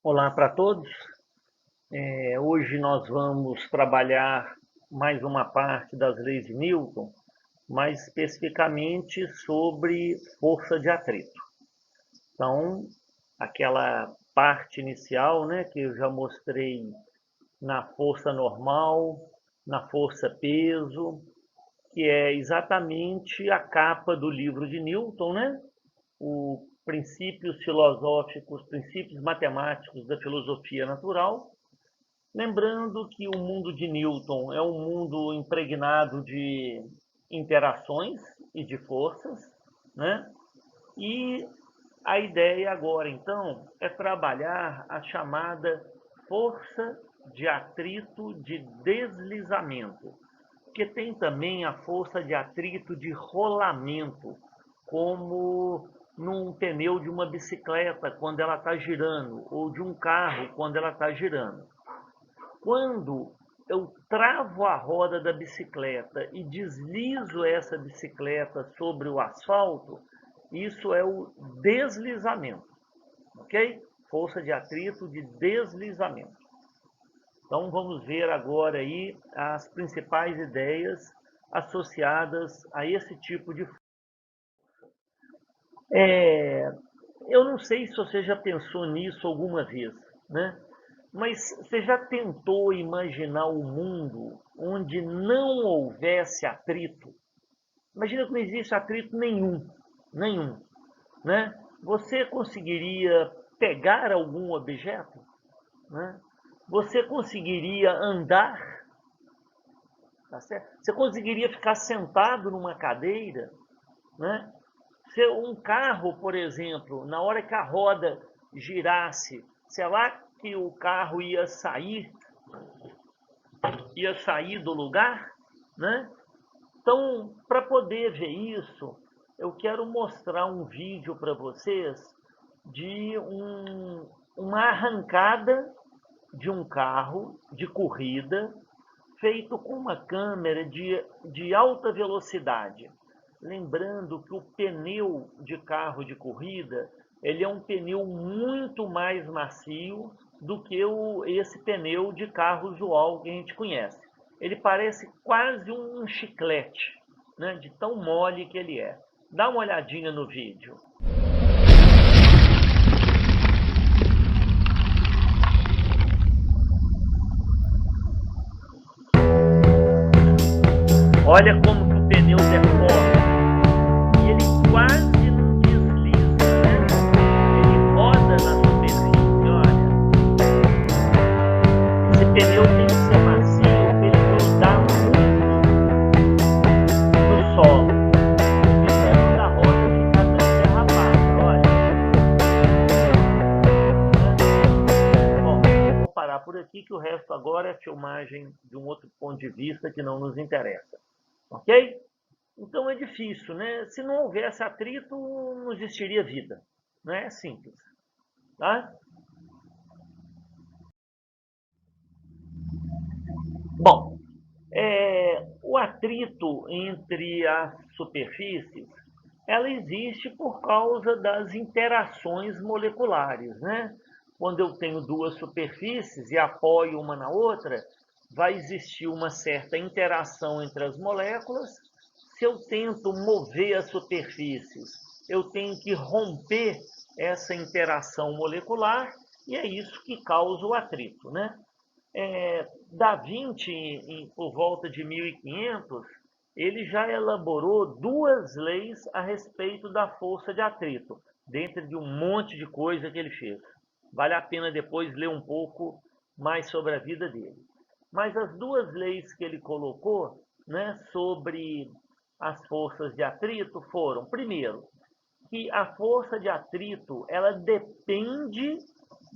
Olá para todos. Hoje nós vamos trabalhar mais uma parte das leis de Newton, mais especificamente sobre força de atrito. Então, aquela parte inicial, né, que eu já mostrei na força normal, na força peso, que é exatamente a capa do livro de Newton, né? Os princípios filosóficos, princípios matemáticos da filosofia natural. Lembrando que o mundo de Newton é um mundo impregnado de interações e de forças, né? E a ideia agora, então, é trabalhar a chamada força de atrito de deslizamento, que tem também a força de atrito de rolamento, como num pneu de uma bicicleta quando ela está girando, ou de um carro quando ela está girando. Quando eu travo a roda da bicicleta e deslizo essa bicicleta sobre o asfalto, isso é o deslizamento, ok? Força de atrito de deslizamento. Então vamos ver agora aí as principais ideias associadas a esse tipo de força. Eu não sei se você já pensou nisso alguma vez, né? Mas você já tentou imaginar um mundo onde não houvesse atrito? Imagina que não existe atrito nenhum, né? Você conseguiria pegar algum objeto, né? Você conseguiria andar, tá certo? Você conseguiria ficar sentado numa cadeira, né? Se um carro, por exemplo, na hora que a roda girasse, será que o carro ia sair do lugar, né? Então, para poder ver isso, eu quero mostrar um vídeo para vocês de uma arrancada de um carro de corrida feito com uma câmera de alta velocidade. Lembrando que o pneu de carro de corrida ele é um pneu muito mais macio do que esse pneu de carro usual que a gente conhece. Ele parece quase um chiclete, né, de tão mole que ele é. Dá uma olhadinha no vídeo. Olha como que o pneu deforma. E ele quase não desliza, né? Ele roda na superfície, olha. Esse pneu tem que ser macio para ele grudar muito no solo. Evitando da roda ficar dando derrapada, olha. Bom, vou parar por aqui que o resto agora é filmagem de um outro ponto de vista que não nos interessa. Ok? Então é difícil, né? Se não houvesse atrito, não existiria vida. Não é simples, tá? Bom, o atrito entre as superfícies, ela existe por causa das interações moleculares, né? Quando eu tenho duas superfícies e apoio uma na outra, vai existir uma certa interação entre as moléculas. Se eu tento mover as superfícies, eu tenho que romper essa interação molecular e é isso que causa o atrito, né? Da Vinci, por volta de 1500, ele já elaborou duas leis a respeito da força de atrito, dentro de um monte de coisa que ele fez. Vale a pena depois ler um pouco mais sobre a vida dele. Mas as duas leis que ele colocou, né, sobre as forças de atrito foram, primeiro, que a força de atrito ela depende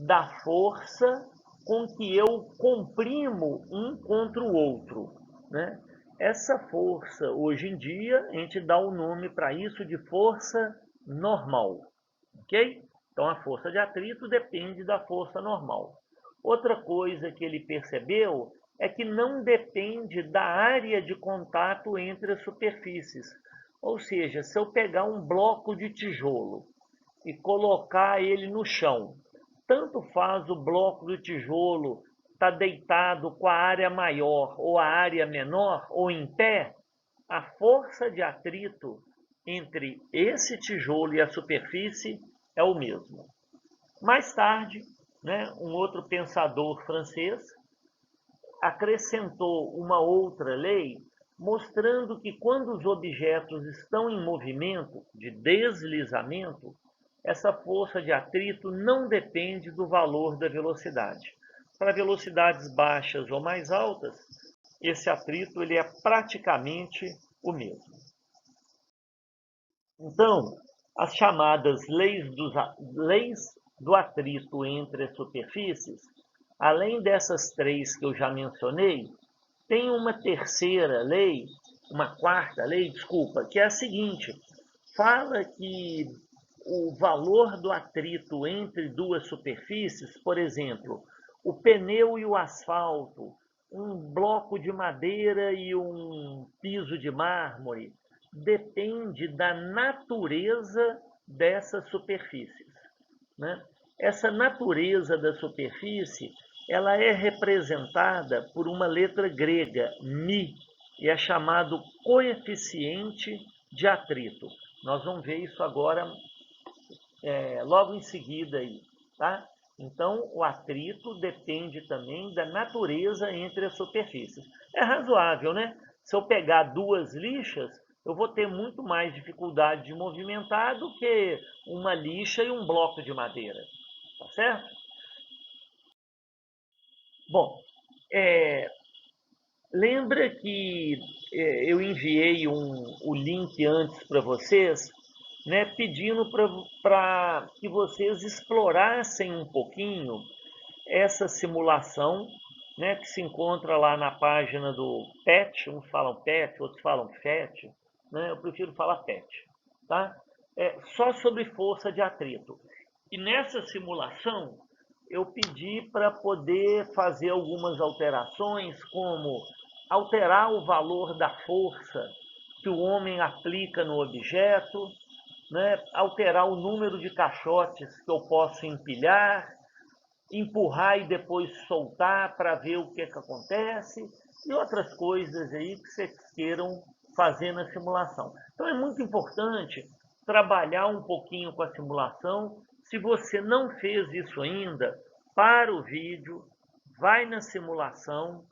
da força com que eu comprimo um contra o outro, né? Essa força, hoje em dia, a gente dá o nome para isso de força normal, ok? Então, a força de atrito depende da força normal. Outra coisa que ele percebeu é que não depende da área de contato entre as superfícies. Ou seja, se eu pegar um bloco de tijolo e colocar ele no chão, tanto faz o bloco do tijolo estar deitado com a área maior ou a área menor ou em pé, a força de atrito entre esse tijolo e a superfície é o mesmo. Mais tarde, né, um outro pensador francês acrescentou uma outra lei mostrando que quando os objetos estão em movimento de deslizamento, essa força de atrito não depende do valor da velocidade. Para velocidades baixas ou mais altas, esse atrito ele é praticamente o mesmo. Então, as chamadas leis do atrito entre as superfícies, além dessas três que eu já mencionei, tem uma terceira lei, uma quarta lei, desculpa, que é a seguinte: fala que o valor do atrito entre duas superfícies, por exemplo, o pneu e o asfalto, um bloco de madeira e um piso de mármore, depende da natureza dessas superfícies, né? Essa natureza da superfície, ela é representada por uma letra grega, mi, e é chamado coeficiente de atrito. Nós vamos ver isso agora logo em seguida aí, tá? Então, o atrito depende também da natureza entre as superfícies. É razoável, né? Se eu pegar duas lixas, eu vou ter muito mais dificuldade de movimentar do que uma lixa e um bloco de madeira, tá certo? Bom, lembra que eu enviei o link antes para vocês, né, pedindo para que vocês explorassem um pouquinho essa simulação, né, que se encontra lá na página do PET, uns falam PET, outros falam FET, né, eu prefiro falar PET, tá? Só sobre força de atrito. E nessa simulação, eu pedi para poder fazer algumas alterações, como alterar o valor da força que o homem aplica no objeto, né? Alterar o número de caixotes que eu posso empilhar, empurrar e depois soltar para ver o que acontece, e outras coisas aí que vocês queiram fazer na simulação. Então é muito importante trabalhar um pouquinho com a simulação. Se você não fez isso ainda, para o vídeo, vai na simulação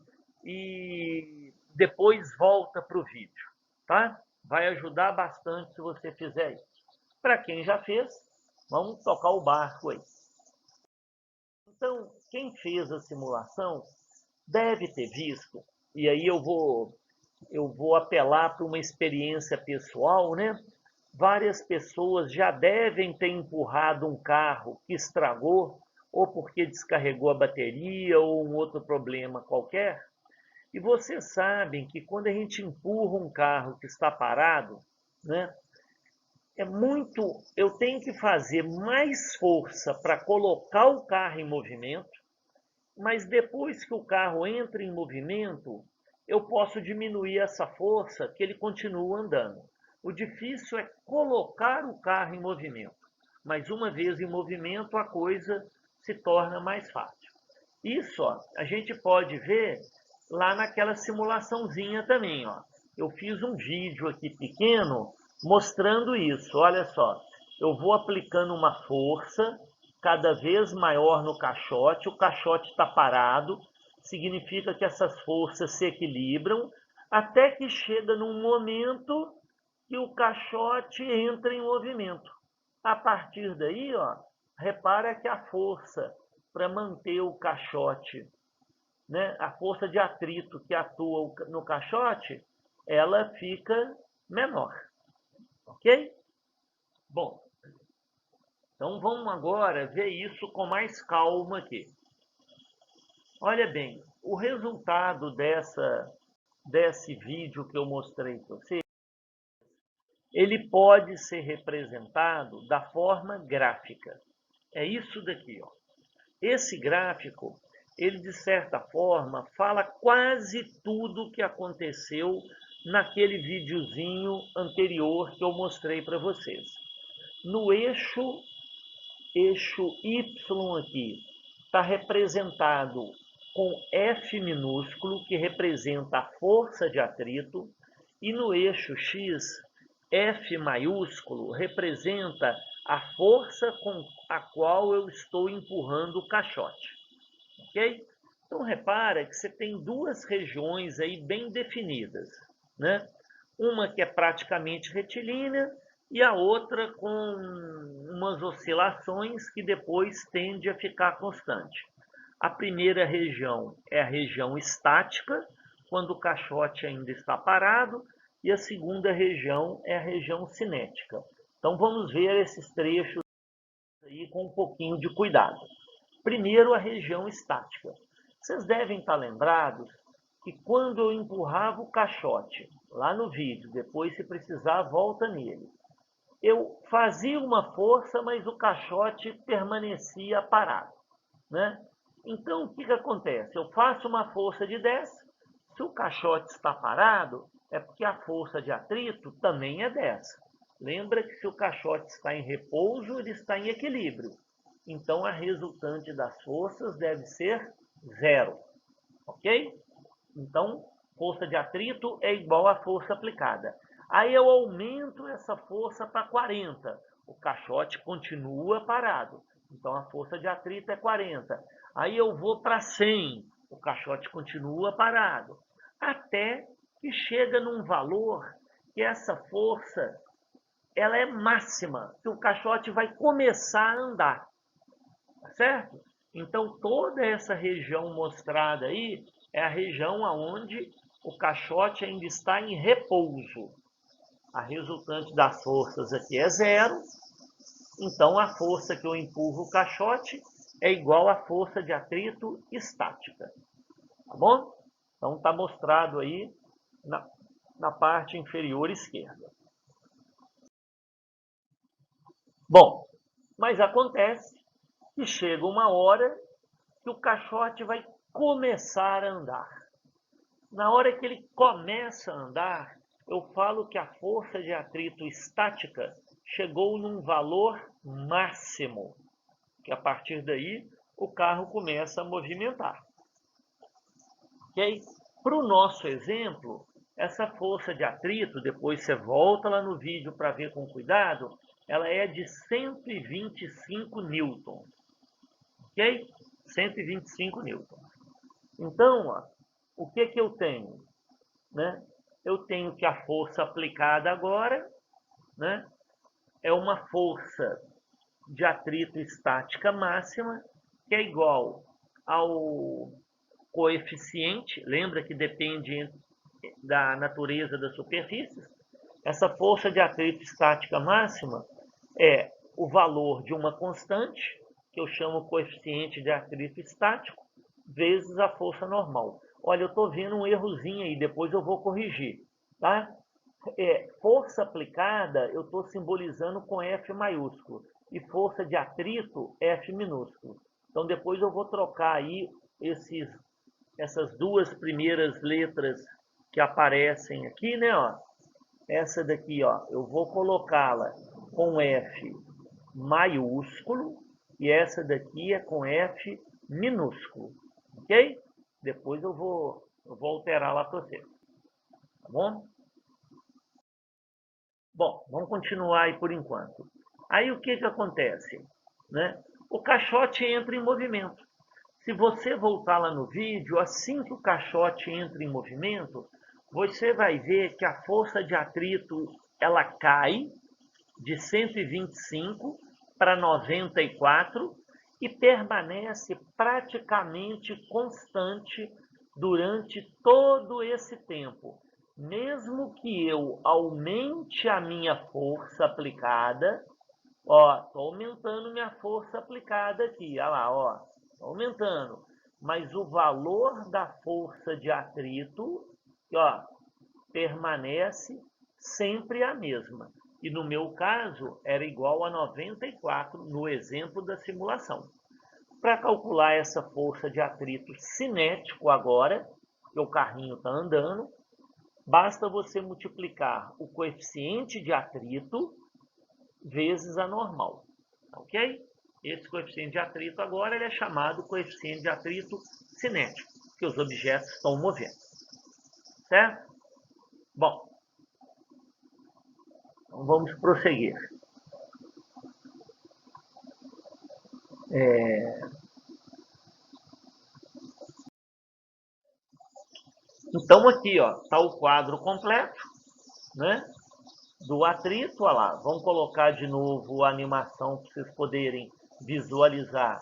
e depois volta para o vídeo, tá? Vai ajudar bastante se você fizer isso. Para quem já fez, vamos tocar o barco aí. Então, quem fez a simulação deve ter visto, e aí eu vou apelar para uma experiência pessoal, né? Várias pessoas já devem ter empurrado um carro que estragou, ou porque descarregou a bateria, ou um outro problema qualquer. E vocês sabem que quando a gente empurra um carro que está parado, né? Eu tenho que fazer mais força para colocar o carro em movimento, mas depois que o carro entra em movimento, eu posso diminuir essa força que ele continua andando. O difícil é colocar o carro em movimento, mas uma vez em movimento a coisa se torna mais fácil. Isso, ó, a gente pode ver lá naquela simulaçãozinha também, ó. Eu fiz um vídeo aqui pequeno mostrando isso. Olha só, eu vou aplicando uma força cada vez maior no caixote, o caixote está parado, significa que essas forças se equilibram, até que chega num momento que o caixote entra em movimento. A partir daí, ó, repara que a força para manter o caixote, né, a força de atrito que atua no caixote, ela fica menor. Ok? Bom, então vamos agora ver isso com mais calma aqui. Olha bem, o resultado desse vídeo que eu mostrei para você, ele pode ser representado da forma gráfica. É isso daqui, ó. Esse gráfico, ele de certa forma fala quase tudo o que aconteceu naquele videozinho anterior que eu mostrei para vocês. No eixo eixo Y aqui está representado com F minúsculo, que representa a força de atrito, e no eixo X, F maiúsculo representa a força com a qual eu estou empurrando o caixote. Ok? Então, repara que você tem duas regiões aí bem definidas, né? Uma que é praticamente retilínea e a outra com umas oscilações que depois tende a ficar constante. A primeira região é a região estática, quando o caixote ainda está parado, e a segunda região é a região cinética. Então vamos ver esses trechos aí com um pouquinho de cuidado. Primeiro, a região estática. Vocês devem estar lembrados que quando eu empurrava o caixote lá no vídeo, depois se precisar volta nele, eu fazia uma força, mas o caixote permanecia parado, né? Então, o que acontece? Eu faço uma força de 10, se o caixote está parado, é porque a força de atrito também é 10. Lembra que se o caixote está em repouso, ele está em equilíbrio. Então, a resultante das forças deve ser 0. Ok? Então, força de atrito é igual à força aplicada. Aí eu aumento essa força para 40. O caixote continua parado. Então, a força de atrito é 40. Aí eu vou para 100. O caixote continua parado. Até que chega num valor que essa força ela é máxima, que o caixote vai começar a andar. Tá certo? Então, toda essa região mostrada aí é a região onde o caixote ainda está em repouso. A resultante das forças aqui é 0. Então, a força que eu empurro o caixote é igual à força de atrito estática. Tá bom? Então, está mostrado aí na parte inferior esquerda. Bom, mas acontece que chega uma hora que o caixote vai começar a andar. Na hora que ele começa a andar, eu falo que a força de atrito estática chegou num valor máximo, que a partir daí o carro começa a movimentar. Ok? Para o nosso exemplo, essa força de atrito, depois você volta lá no vídeo para ver com cuidado, ela é de 125 newtons. Ok? 125 newtons. Então, ó, o que eu tenho? Né? Eu tenho que a força aplicada agora, né, é uma força de atrito estática máxima, que é igual ao coeficiente, lembra que depende da natureza das superfícies. Essa força de atrito estática máxima é o valor de uma constante, que eu chamo coeficiente de atrito estático, vezes a força normal. Olha, eu estou vendo um errozinho aí, depois eu vou corrigir. Tá? Força aplicada eu estou simbolizando com F maiúsculo. E força de atrito, F minúsculo. Então depois eu vou trocar aí essas duas primeiras letras que aparecem aqui, né? Ó. Essa daqui, ó, eu vou colocá-la com F maiúsculo e essa daqui é com F minúsculo, ok? Depois eu vou alterar lá para você, tá bom? Bom, vamos continuar aí por enquanto. Aí o que acontece? Né? O caixote entra em movimento. Se você voltar lá no vídeo, assim que o caixote entra em movimento, você vai ver que a força de atrito ela cai de 125 para 94 e permanece praticamente constante durante todo esse tempo. Mesmo que eu aumente a minha força aplicada, ó, estou aumentando minha força aplicada aqui, olha lá, ó, tô aumentando. Mas o valor da força de atrito, ó, permanece sempre a mesma. E no meu caso, era igual a 94 no exemplo da simulação. Para calcular essa força de atrito cinético agora, que o carrinho está andando, basta você multiplicar o coeficiente de atrito vezes a normal. Ok? Esse coeficiente de atrito agora ele é chamado coeficiente de atrito cinético, porque os objetos estão movendo. Certo? Bom, então vamos prosseguir. Então aqui está o quadro completo, né, do atrito. Olha lá, vamos colocar de novo a animação para vocês poderem visualizar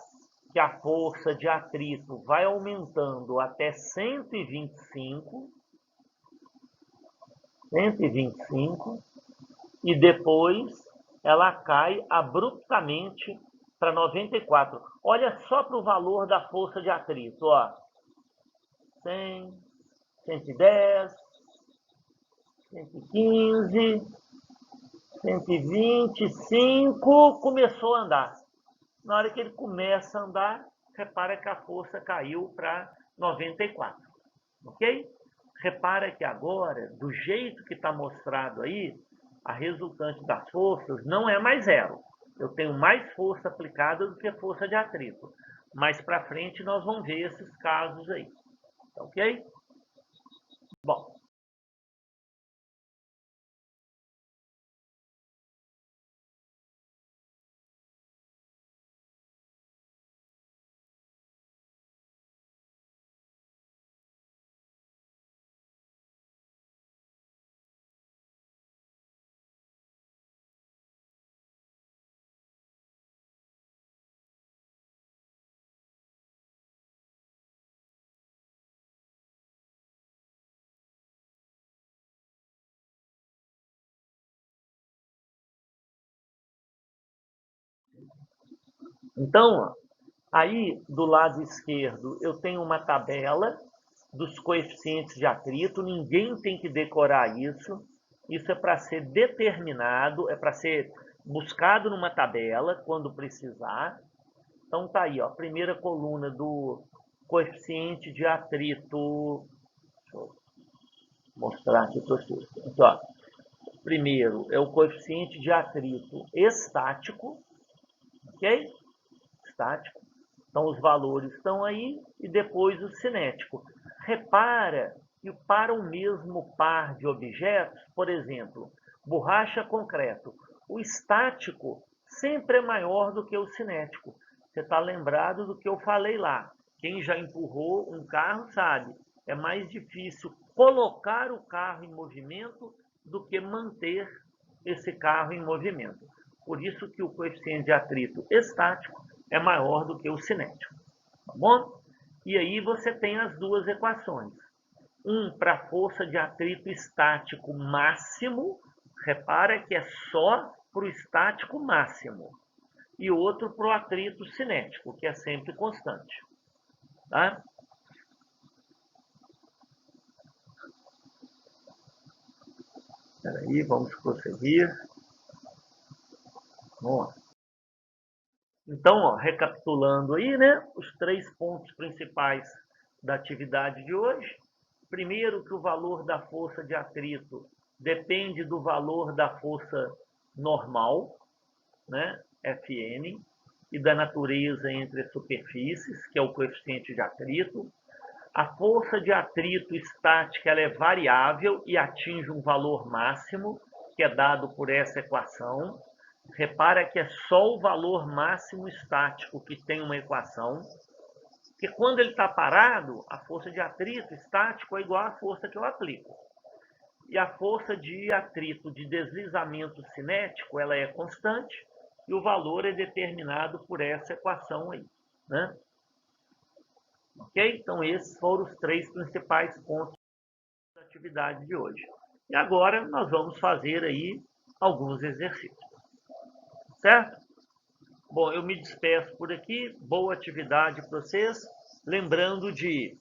que a força de atrito vai aumentando até 125, e depois ela cai abruptamente para 94. Olha só para o valor da força de atrito, 100, 110, 115, 125, começou a andar. Na hora que ele começa a andar, repara que a força caiu para 94, ok? Repara que agora, do jeito que está mostrado aí, a resultante das forças não é mais zero. Eu tenho mais força aplicada do que força de atrito. Mais para frente nós vamos ver esses casos aí, ok? Bom, então, aí do lado esquerdo eu tenho uma tabela dos coeficientes de atrito. Ninguém tem que decorar isso. Isso é para ser determinado, é para ser buscado numa tabela quando precisar. Então tá aí, primeira coluna do coeficiente de atrito. Deixa eu mostrar aqui para vocês. Então, primeiro é o coeficiente de atrito estático, ok? Estático. Então os valores estão aí, e depois o cinético. Repara que para o mesmo par de objetos, por exemplo, borracha, concreto, o estático sempre é maior do que o cinético. Você está lembrado do que eu falei lá. Quem já empurrou um carro sabe, é mais difícil colocar o carro em movimento do que manter esse carro em movimento. Por isso que o coeficiente de atrito estático é maior do que o cinético. Tá bom? E aí você tem as duas equações. Um para a força de atrito estático máximo, repara que é só para o estático máximo. E outro para o atrito cinético, que é sempre constante. Tá? Espera aí, vamos prosseguir. Vamos lá. Então, recapitulando aí, né, os 3 pontos principais da atividade de hoje. Primeiro, que o valor da força de atrito depende do valor da força normal, né, Fn, e da natureza entre as superfícies, que é o coeficiente de atrito. A força de atrito estática ela é variável e atinge um valor máximo, que é dado por essa equação. Repara que é só o valor máximo estático que tem uma equação, que quando ele está parado, a força de atrito estático é igual à força que eu aplico. E a força de atrito de deslizamento cinético, ela é constante, e o valor é determinado por essa equação aí, né? Ok? Então esses foram os 3 principais pontos da atividade de hoje. E agora nós vamos fazer aí alguns exercícios. Certo? Bom, eu me despeço por aqui. Boa atividade para vocês. Lembrando de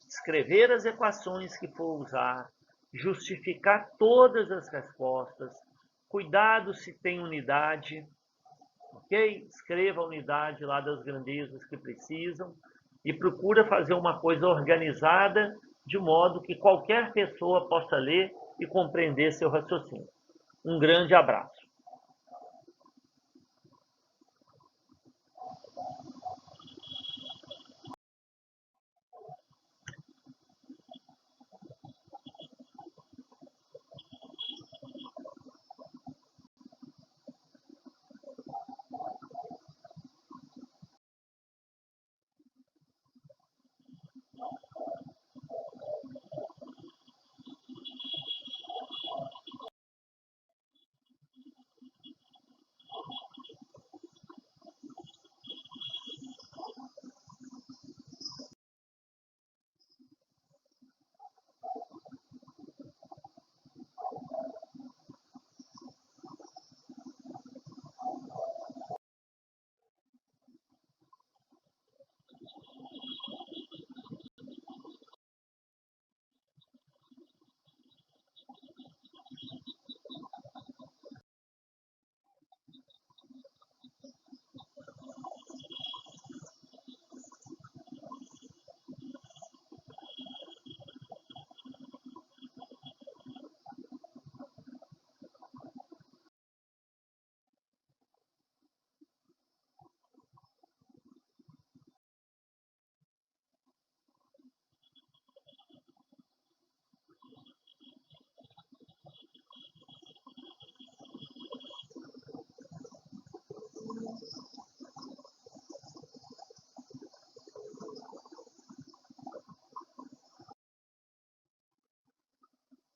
escrever as equações que for usar, justificar todas as respostas, cuidado se tem unidade, ok? Escreva a unidade lá das grandezas que precisam e procura fazer uma coisa organizada de modo que qualquer pessoa possa ler e compreender seu raciocínio. Um grande abraço.